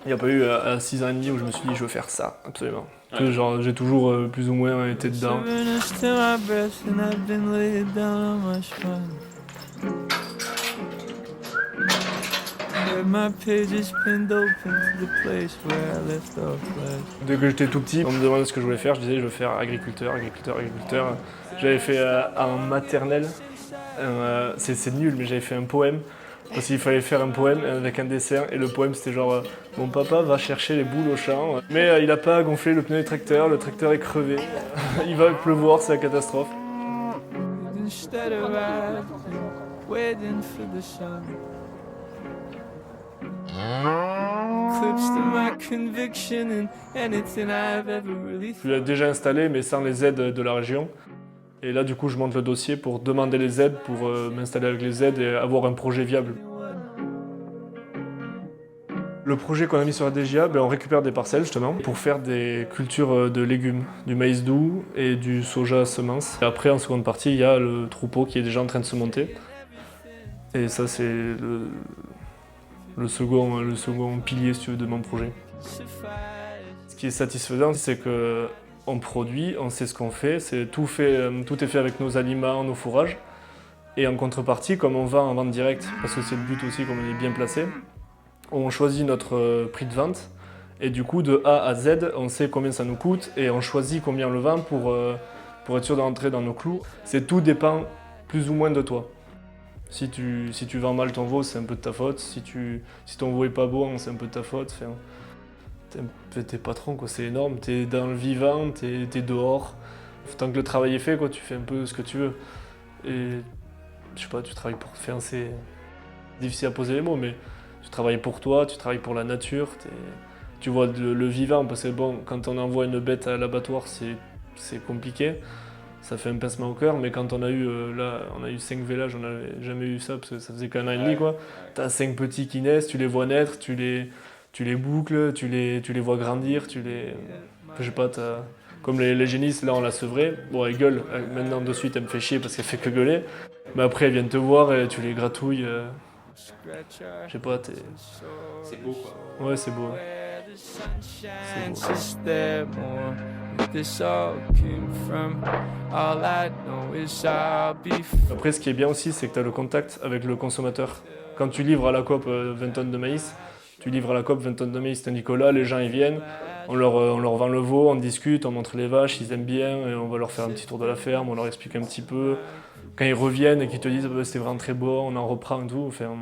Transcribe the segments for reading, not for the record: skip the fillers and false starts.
Il n'y a pas eu à 6 ans et demi où je me suis dit je veux faire ça, absolument. Que genre j'ai toujours plus ou moins été dedans. Dès que j'étais tout petit, on me demandait ce que je voulais faire, je disais je veux faire agriculteur, agriculteur, agriculteur. J'avais fait en maternelle, c'est nul, mais j'avais fait un poème. Parce qu'il fallait faire un poème avec un dessin, et le poème c'était genre mon papa va chercher les boules au champ, mais il a pas gonflé le pneu du tracteur, le tracteur est crevé, il va pleuvoir, c'est la catastrophe. Je l'ai déjà installé, mais sans les aides de la région. Et là, du coup, je monte le dossier pour demander les aides, pour m'installer avec les aides et avoir un projet viable. Le projet qu'on a mis sur la DGA, on récupère des parcelles justement pour faire des cultures de légumes, du maïs doux et du soja semence. Et après, en seconde partie, il y a le troupeau qui est déjà en train de se monter. Et ça, c'est le second pilier, si tu veux, de mon projet. Ce qui est satisfaisant, c'est que on produit, on sait ce qu'on fait, tout est fait avec nos aliments, nos fourrages. Et en contrepartie, comme on vend en vente directe, parce que c'est le but aussi, comme on est bien placé, on choisit notre prix de vente. Et du coup, de A à Z, on sait combien ça nous coûte et on choisit combien on le vend pour être sûr d'entrer dans nos clous. Tout dépend plus ou moins de toi. Si tu vends mal ton veau, c'est un peu de ta faute. Si ton veau est pas bon, c'est un peu de ta faute. T'es patron, quoi, c'est énorme. T'es dans le vivant, t'es dehors. Tant que le travail est fait, quoi, tu fais un peu ce que tu veux. Et je sais pas, tu travailles pour faire. C'est difficile à poser les mots, mais tu travailles pour toi, tu travailles pour la nature. Tu vois le vivant, parce que bon, quand on envoie une bête à l'abattoir, c'est compliqué. Ça fait un pincement au cœur, mais quand on a eu 5 vélages, on n'avait jamais eu ça, parce que ça faisait qu'un an et demi, quoi. T'as 5 petits qui naissent, tu les vois naître, tu les boucles, tu les vois grandir, je sais pas, comme les génisses, là on l'a sevrée, bon elle gueule, maintenant de suite elle me fait chier parce qu'elle fait que gueuler, mais après elle vient te voir et tu les gratouilles, je sais pas, C'est beau quoi. Ouais, c'est beau. C'est beau. Après, ce qui est bien aussi, c'est que tu as le contact avec le consommateur. Quand tu livres à la COP 20 tonnes de maïs, tu livres à la COP 20 tonnes de maïs Saint-Nicolas, les gens ils viennent, on leur vend le veau, on discute, on montre les vaches, ils aiment bien, et on va leur faire un petit tour de la ferme, on leur explique un petit peu. Quand ils reviennent et qu'ils te disent c'était vraiment très bon, on en reprend et tout, enfin,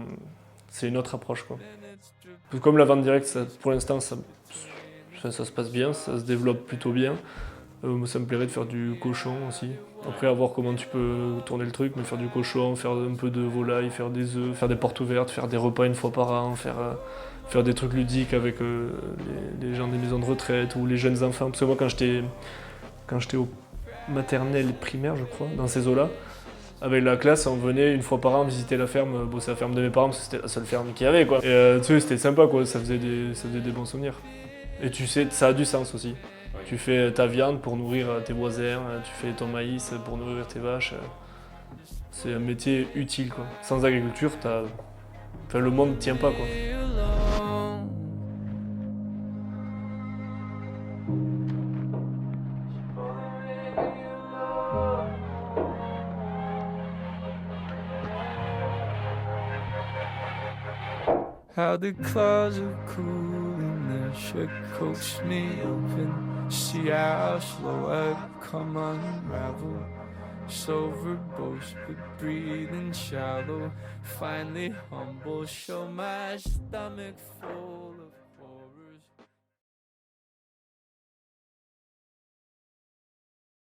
c'est une autre approche, quoi. Comme la vente directe, pour l'instant, ça se passe bien, ça se développe plutôt bien. Moi, ça me plairait de faire du cochon aussi. Après, à voir comment tu peux tourner le truc, mais faire du cochon, faire un peu de volaille, faire des œufs, faire des portes ouvertes, faire des repas une fois par an, faire des trucs ludiques avec les gens des maisons de retraite ou les jeunes enfants. Parce que moi, quand j'étais au maternelle primaire, je crois, dans ces eaux-là, avec la classe, on venait une fois par an visiter la ferme. Bon, c'est la ferme de mes parents, parce que c'était la seule ferme qu'il y avait, quoi. Et tu sais, c'était sympa, quoi. Ça faisait des bons souvenirs. Et tu sais, ça a du sens aussi. Tu fais ta viande pour nourrir tes voisins, tu fais ton maïs pour nourrir tes vaches. C'est un métier utile, quoi. Sans agriculture, le monde ne tient pas, quoi. How the claws are cool in their shirt coats me open. See how slow I come unravel. So verbose but breathing shallow. Finally humble, show my stomach full of horrors.